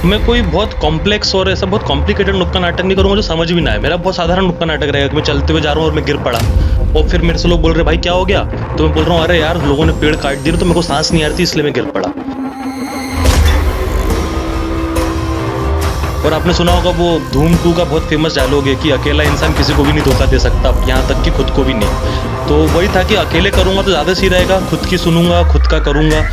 मैं कोई बहुत कॉम्प्लेक्स और ऐसा बहुत कॉम्प्लिकेटेड नुक्कड़ नाटक नहीं करूँगा जो समझ भी ना आए। मेरा बहुत साधारण नुक्कड़ नाटक रहेगा कि मैं चलते हुए जा रहा हूँ और मैं गिर पड़ा और फिर मेरे से लोग बोल रहे भाई क्या हो गया, तो मैं बोल रहा हूँ अरे यार लोगों ने पेड़ काट दिए तो मेरे को सांस नहीं आ रही थी इसलिए मैं गिर पड़ा। और आपने सुना होगा वो धूम 2 का बहुत फेमस डायलॉग है कि अकेला इंसान किसी को भी नहीं धोखा दे सकता, यहाँ तक कि खुद को भी नहीं। तो वही था कि अकेले करूँगा तो ज़्यादा सही रहेगा, खुद की सुनूंगा, खुद का करूँगा।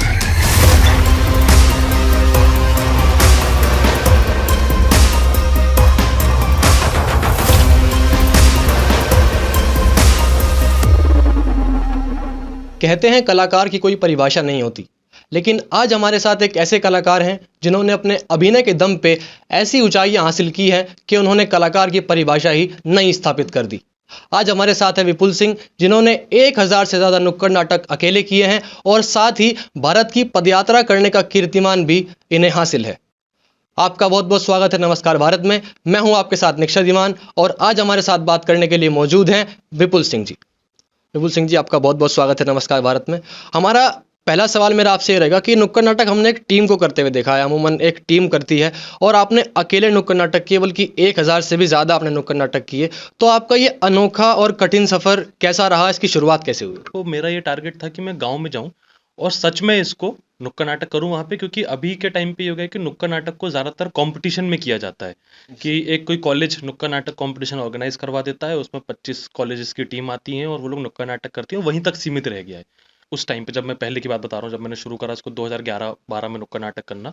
कहते हैं कलाकार की कोई परिभाषा नहीं होती, लेकिन आज हमारे साथ एक ऐसे कलाकार हैं जिन्होंने अपने अभिनय के दम पे ऐसी ऊंचाइयां हासिल की हैं कि उन्होंने कलाकार की परिभाषा ही नई स्थापित कर दी। आज हमारे साथ है विपुल सिंह, जिन्होंने 1000 से ज़्यादा नुक्कड़ नाटक अकेले किए हैं और साथ ही भारत की पदयात्रा करने का कीर्तिमान भी इन्हें हासिल है। आपका बहुत बहुत स्वागत है नमस्कार भारत में। मैं हूं आपके साथ निक्षय दीवान और आज हमारे साथ बात करने के लिए मौजूद हैं विपुल सिंह जी। विपुल सिंह जी, आपका बहुत बहुत स्वागत है नमस्कार भारत में। हमारा पहला सवाल मेरा आपसे ये रहेगा कि नुक्कड़ नाटक हमने एक टीम को करते हुए देखा है, अमूमन एक टीम करती है, और आपने अकेले नुक्कड़ नाटक किए, बल्कि 1000 से भी ज़्यादा आपने नुक्कड़ नाटक किए। तो आपका ये अनोखा और कठिन सफ़र कैसा रहा, इसकी शुरुआत कैसे हुई? तो मेरा ये टारगेट था कि मैं गाँव में जाऊँ और सच में इसको नुक्कड़ नाटक करूँ वहाँ पे, क्योंकि अभी के टाइम पे ये हो गया है कि नुक्कड़ नाटक को ज़्यादातर कंपटीशन में किया जाता है कि एक कोई कॉलेज नुक्कड़ नाटक कंपटीशन ऑर्गेनाइज करवा देता है, उसमें 25 कॉलेजेस की टीम आती है और वो लोग नुक्कड़ नाटक करती हैं, वहीं तक सीमित रह गया है। उस टाइम पे जब मैं पहले की बात बता रहा हूँ, जब मैंने शुरू करा इसको 2011-12 में नुक्कड़ नाटक करना,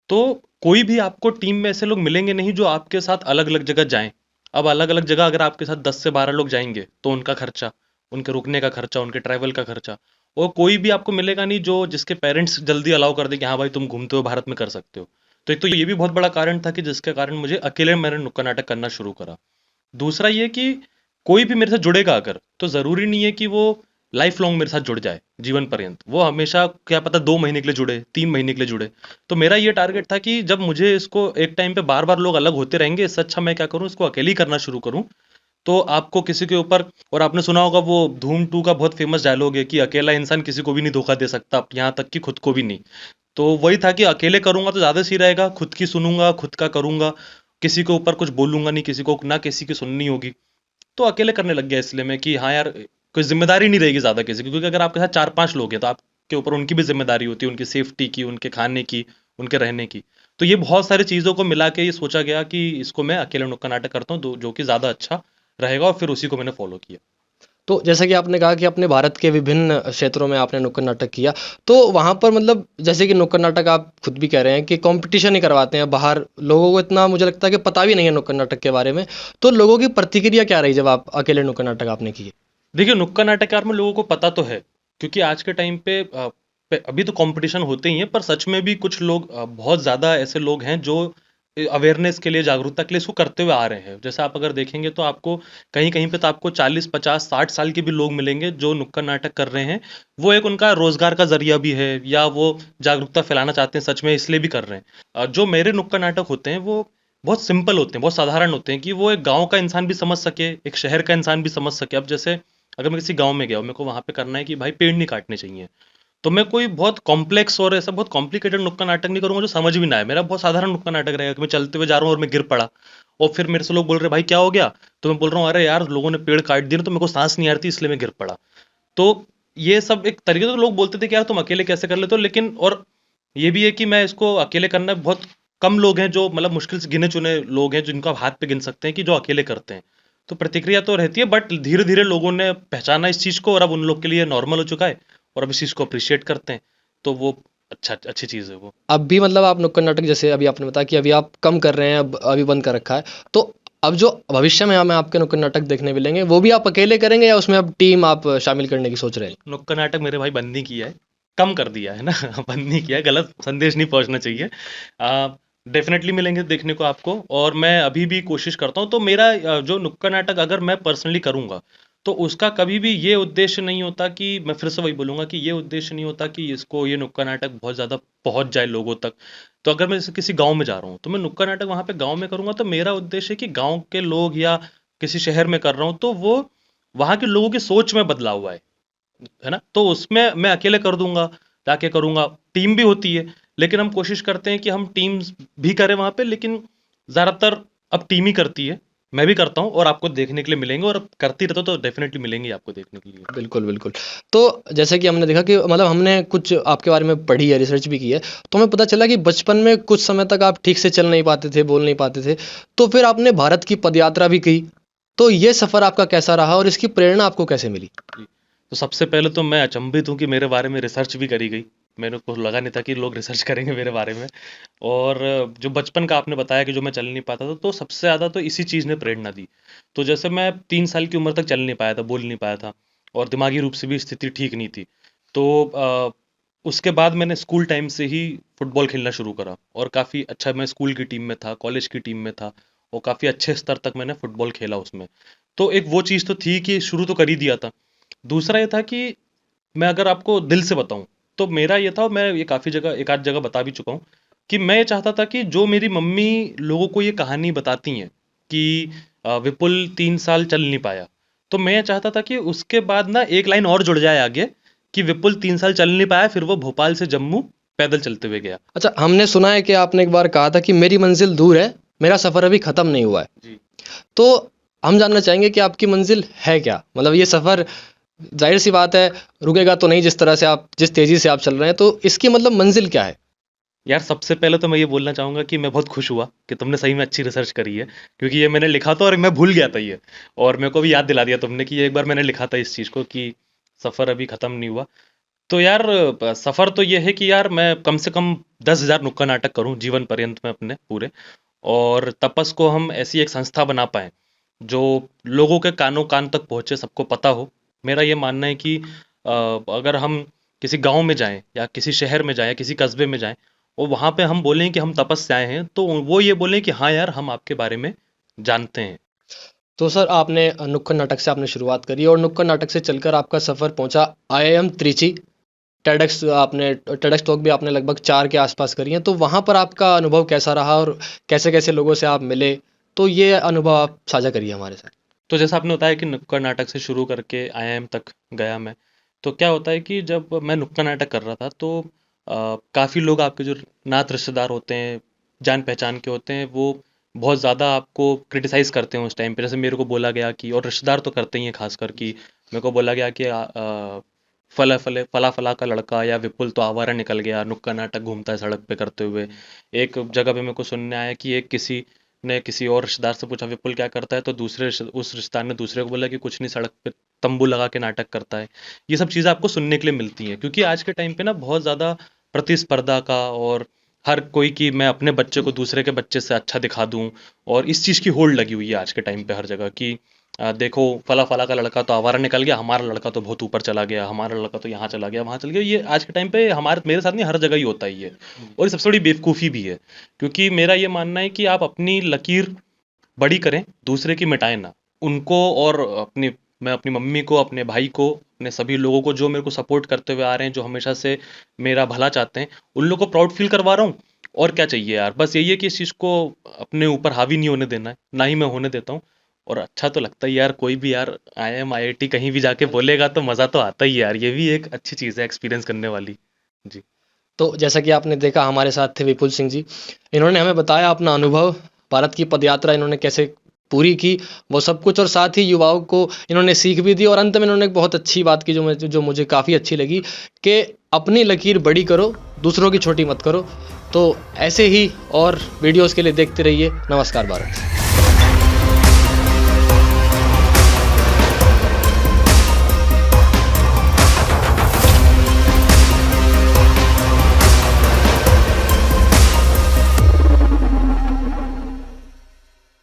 तो कोई भी आपको टीम में ऐसे लोग मिलेंगे नहीं जो आपके साथ अलग अलग जगह जाएं। अब अलग अलग जगह अगर आपके साथ 10 से 12 लोग जाएंगे तो उनका खर्चा, उनके रुकने का खर्चा, उनके ट्रैवल का खर्चा, और कोई भी आपको मिलेगा नहीं जो जिसके पेरेंट्स जल्दी अलाउ कर दे कि हाँ भाई तुम घूमते हो भारत में कर सकते हो। तो एक तो ये भी बहुत बड़ा कारण था कि जिसके कारण मुझे अकेले मैंने नुक्कड़ नाटक करना शुरू करा। दूसरा ये कि कोई भी मेरे साथ जुड़ेगा अगर, तो ज़रूरी नहीं है कि वो लाइफ लॉन्ग मेरे साथ जुड़ जाए, जीवन पर्यंत। वो हमेशा क्या पता 2 महीने के लिए जुड़े, 3 महीने के लिए जुड़े। तो मेरा ये टारगेट था कि जब मुझे इसको एक टाइम पे बार-बार लोग अलग होते रहेंगे, इससे अच्छा मैं क्या करूँ, इसको अकेले ही करना शुरू करूँ। तो आपको किसी के ऊपर, और आपने सुना होगा वो धूम 2 का बहुत फेमस डायलॉग है कि अकेला इंसान किसी को भी नहीं धोखा दे सकता, यहाँ तक कि खुद को भी नहीं। तो वही था कि अकेले करूँगा तो ज़्यादा सही रहेगा, खुद की सुनूँगा, खुद का करूँगा, किसी के ऊपर कुछ बोलूँगा नहीं, किसी को ना किसी की सुननी होगी। तो अकेले करने लग गया इसलिए मैं कि हाँ यार, कोई ज़िम्मेदारी नहीं रहेगी ज़्यादा किसी की, क्योंकि अगर आपके साथ 4-5 लोग हैं तो आपके ऊपर उनकी भी ज़िम्मेदारी होती है, उनकी सेफ्टी की, उनके खाने की, उनके रहने की। तो ये बहुत सारी चीज़ों को मिला के ये सोचा गया कि इसको मैं अकेले नुक्कड़ नाटक करता हूँ, जो कि ज़्यादा अच्छा रहेगा, और फिर उसी को मैंने फॉलो किया। तो जैसा कि आपने कहा कि अपने भारत के विभिन्न क्षेत्रों में आपने नुक्कड़ नाटक किया, तो वहाँ पर मतलब जैसे कि नुक्कड़ नाटक आप खुद भी कह रहे हैं कि कंपटीशन ही करवाते हैं बाहर, लोगों को इतना मुझे लगता है कि पता भी नहीं है नुक्कड़ नाटक के बारे में। तो लोगों की प्रतिक्रिया क्या रही जब आप अकेले नुक्कड़ नाटक आपने किए? देखिए, नुक्कड़ नाटककार में लोगों को पता तो है, क्योंकि आज के टाइम पे अभी तो कंपटीशन होते ही हैं, पर सच में भी कुछ लोग, बहुत ज़्यादा ऐसे लोग हैं जो अवेयरनेस के लिए, जागरूकता के लिए इसको करते हुए आ रहे हैं। जैसे आप अगर देखेंगे तो आपको कहीं-कहीं पे तो आपको 40, 50, 60 साल के भी लोग मिलेंगे जो नुक्कड़ नाटक कर रहे हैं। वो एक उनका रोज़गार का ज़रिया भी है, या वो जागरूकता फैलाना चाहते हैं सच में, इसलिए भी कर रहे हैं। जो मेरे नुक्कड़ नाटक होते हैं वो बहुत सिंपल होते हैं, बहुत साधारण होते हैं कि वो एक गाँव का इंसान भी समझ सके, एक शहर का इंसान भी समझ सके। अब जैसे अगर मैं किसी गाँव में गया हूँ, मेरे को वहाँ पे करना है कि भाई पेड़ नहीं काटने चाहिए। तो मैं कोई बहुत कॉम्प्लेक्स और ऐसा बहुत कॉम्प्लिकेटेड नुक्कड़ नाटक नहीं करूँगा जो समझ भी ना आए। मेरा बहुत साधारण नुक्कड़ नाटक रहेगा कि मैं चलते हुए जा रहा हूँ और मैं गिर पड़ा और फिर मेरे से लोग बोल रहे भाई क्या हो गया? तो मैं बोल रहा हूँ अरे यार लोगों ने पेड़ काट दिए तो मेरे को सांस नहीं आ रही थी इसलिए मैं गिर पड़ा। तो ये सब एक तरीके से लोग बोलते थे कि यार तुम अकेले कैसे कर लेते हो, लेकिन और ये भी है कि मैं इसको अकेले करना, बहुत कम लोग हैं जो, मतलब मुश्किल से गिने चुने लोग हैं जिनको आप हाथ पे गिन सकते हैं कि जो अकेले करते हैं। तो प्रतिक्रिया तो रहती है, बट धीरे धीरे लोगों ने पहचाना इस चीज़ को और अब उन लोग के लिए नॉर्मल हो चुका है और अब इस चीज़ को अप्रिशिएट करते हैं। तो वो अच्छी चीज़ है वो। अब भी मतलब आप नुक्कड़ नाटक, जैसे अभी आपने बताया कि अभी आप कम कर रहे हैं, अब अभी बंद कर रखा है, तो अब जो भविष्य में हमें आपके नुक्कड़ नाटक देखने मिलेंगे वो भी आप अकेले करेंगे या उसमें अब टीम आप शामिल करने की सोच रहे हैं? नुक्कड़ नाटक मेरे भाई बंद नहीं किया है, कम कर दिया है ना बंद नहीं किया है, गलत संदेश नहीं पहुंचना चाहिए। डेफिनेटली मिलेंगे देखने को आपको, और मैं अभी भी कोशिश करता हूँ। तो मेरा जो नुक्कड़ नाटक अगर मैं पर्सनली करूँगा तो उसका कभी भी ये उद्देश्य नहीं होता कि, मैं फिर से वही बोलूँगा कि ये उद्देश्य नहीं होता कि इसको, ये नुक्कड़ नाटक बहुत ज़्यादा पहुँच जाए लोगों तक। तो अगर मैं जैसे किसी गाँव में जा रहा हूँ तो मैं नुक्कड़ नाटक वहाँ पे गाँव में करूँगा, तो मेरा उद्देश्य है कि गाँव के लोग, या किसी शहर में कर रहा हूँ तो वो वहाँ के लोगों की सोच में बदलाव आए, है ना? तो उसमें मैं अकेले कर दूँगा, जाके करूँगा, टीम भी होती है, लेकिन हम कोशिश करते हैं कि हम टीम्स भी करें वहाँ पे, लेकिन ज़्यादातर अब टीम ही करती है, मैं भी करता हूँ और आपको देखने के लिए मिलेंगे, और अब करती रहता तो डेफिनेटली मिलेंगे ही आपको देखने के लिए। बिल्कुल, बिल्कुल। तो जैसे कि हमने देखा कि मतलब हमने कुछ आपके बारे में पढ़ी है, रिसर्च भी की है, तो हमें पता चला कि बचपन में कुछ समय तक आप ठीक से चल नहीं पाते थे, बोल नहीं पाते थे, तो फिर आपने भारत की पदयात्रा भी की। तो ये सफ़र आपका कैसा रहा और इसकी प्रेरणा आपको कैसे मिली? जी। तो सबसे पहले तो मैं अचंभित हूँ कि मेरे बारे में रिसर्च भी करी गई। मेरे को लगा नहीं था कि लोग रिसर्च करेंगे मेरे बारे में। और जो बचपन का आपने बताया कि जो मैं चल नहीं पाता था, तो सबसे ज़्यादा तो इसी चीज़ ने प्रेरणा दी। तो जैसे मैं 3 साल की उम्र तक चल नहीं पाया था, बोल नहीं पाया था, और दिमागी रूप से भी स्थिति ठीक नहीं थी। तो उसके बाद मैंने स्कूल टाइम से ही फुटबॉल खेलना शुरू करा, और काफ़ी अच्छा मैं स्कूल की टीम में था, कॉलेज की टीम में था, और काफ़ी अच्छे स्तर तक मैंने फुटबॉल खेला उसमें। तो एक वो चीज़ तो थी कि शुरू तो कर ही दिया था। दूसरा ये था कि मैं अगर आपको दिल से बताऊं, तो मेरा ये था, मैं ये काफ़ी जगह एक आध जगह बता भी चुका हूँ, कि मैं ये चाहता था कि जो मेरी मम्मी लोगों को ये कहानी बताती हैं कि विपुल 3 साल चल नहीं पाया, तो मैं ये चाहता था कि उसके बाद ना एक लाइन और जुड़ जाए आगे, कि विपुल 3 साल चल नहीं पाया, फिर वो भोपाल से जम्मू पैदल चलते हुए गया। अच्छा, हमने सुना है कि आपने एक बार कहा था कि मेरी मंजिल दूर है, मेरा सफ़र अभी ख़त्म नहीं हुआ है। जी। तो हम जानना चाहेंगे कि आपकी मंजिल है क्या? मतलब ये सफ़र ज़ाहिर सी बात है रुकेगा तो नहीं, जिस तरह से आप जिस तेज़ी से आप चल रहे हैं, तो इसकी मतलब मंजिल क्या है? यार सबसे पहले तो मैं ये बोलना चाहूंगा कि मैं बहुत खुश हुआ कि तुमने सही में अच्छी रिसर्च करी है, क्योंकि ये मैंने लिखा था और मैं भूल गया था ये, और मेरे को भी याद दिला दिया तुमने कि ये एक बार मैंने लिखा था इस चीज़ को, कि सफ़र अभी ख़त्म नहीं हुआ। तो यार सफ़र तो ये है कि यार मैं कम से कम 10,000 नुक्कड़ नाटक करूं जीवन पर्यंत में अपने पूरे, और तपस को हम ऐसी एक संस्था बना पाएं जो लोगों के कानों कान तक पहुंचे, सबको पता हो। मेरा ये मानना है कि अगर हम किसी गांव में जाएं या किसी शहर में जाएं या किसी कस्बे में जाएं, और वहां पे हम बोलें कि हम तपस से आए हैं, तो वो ये बोलें कि हाँ यार हम आपके बारे में जानते हैं। तो सर आपने नुक्कड़ नाटक से आपने शुरुआत करी और नुक्कड़ नाटक से चलकर आपका सफ़र पहुंचा आईआईएम त्रिची। टेडेक्स टॉक भी आपने लगभग 4 के आसपास करी हैं, तो वहाँ पर आपका अनुभव कैसा रहा और कैसे-कैसे लोगों से आप मिले? तो ये अनुभव आप साझा करिए हमारे साथ। तो जैसा आपने बताया कि नुक्कड़ नाटक से शुरू करके आईआईएम तक गया मैं, तो क्या होता है कि जब मैं नुक्कड़ नाटक कर रहा था, तो काफ़ी लोग आपके जो नात रिश्तेदार होते हैं, जान पहचान के होते हैं, वो बहुत ज़्यादा आपको क्रिटिसाइज करते हैं उस टाइम पे। जैसे मेरे को बोला गया कि, और रिश्तेदार तो करते ही हैं खासकर, कि मेरे को बोला गया कि फला फला का लड़का या विपुल तो आवारा निकल गया, नुक्कड़ नाटक घूमता है सड़क पे करते हुए। एक जगह पे मेरे को सुनने आया कि एक किसी ने किसी और रिश्तेदार से पूछा विपुल क्या करता है, तो उस रिश्तेदार ने दूसरे को बोला कि कुछ नहीं, सड़क पे तंबू लगा के नाटक करता है। ये सब चीज़ें आपको सुनने के लिए मिलती हैं, क्योंकि आज के टाइम पे ना बहुत ज़्यादा प्रतिस्पर्धा का, और हर कोई कि मैं अपने बच्चे को दूसरे के बच्चे से अच्छा दिखा दूं, और इस चीज़ की होड़ लगी हुई है आज के टाइम पे हर जगह, कि देखो फला फला का लड़का तो आवारा निकल गया, हमारा लड़का तो बहुत ऊपर चला गया, हमारा लड़का तो यहाँ चला गया, वहाँ चल गया। ये आज के टाइम पे हमारे मेरे साथ नहीं, हर जगह ही होता ही है, और ये सबसे बड़ी बेवकूफ़ी भी है। क्योंकि मेरा ये मानना है कि आप अपनी लकीर बड़ी करें, दूसरे की मिटाएं ना। उनको, और अपनी मैं अपनी मम्मी को, अपने भाई को, अपने सभी लोगों को जो मेरे को सपोर्ट करते हुए आ रहे हैं, जो हमेशा से मेरा भला चाहते हैं, उन लोगों को प्राउड फील करवा रहा हूँ। और क्या चाहिए यार, बस यही है कि इस चीज़ को अपने ऊपर हावी नहीं होने देना है, ना ही मैं होने देता हूँ। और अच्छा तो लगता है यार, कोई भी यार आईआईएम आईआईटी कहीं भी जाके बोलेगा तो मज़ा तो आता ही है यार, ये भी एक अच्छी चीज़ है एक्सपीरियंस करने वाली। जी। तो जैसा कि आपने देखा हमारे साथ थे विपुल सिंह जी। इन्होंने हमें बताया अपना अनुभव, भारत की पदयात्रा इन्होंने कैसे पूरी की, वो सब कुछ, और साथ ही युवाओं को इन्होंने सीख भी दी। और अंत में इन्होंने एक बहुत अच्छी बात की जो मुझे काफ़ी अच्छी लगी, कि अपनी लकीर बड़ी करो, दूसरों की छोटी मत करो। तो ऐसे ही और वीडियोज़ के लिए देखते रहिए नमस्कार भारत।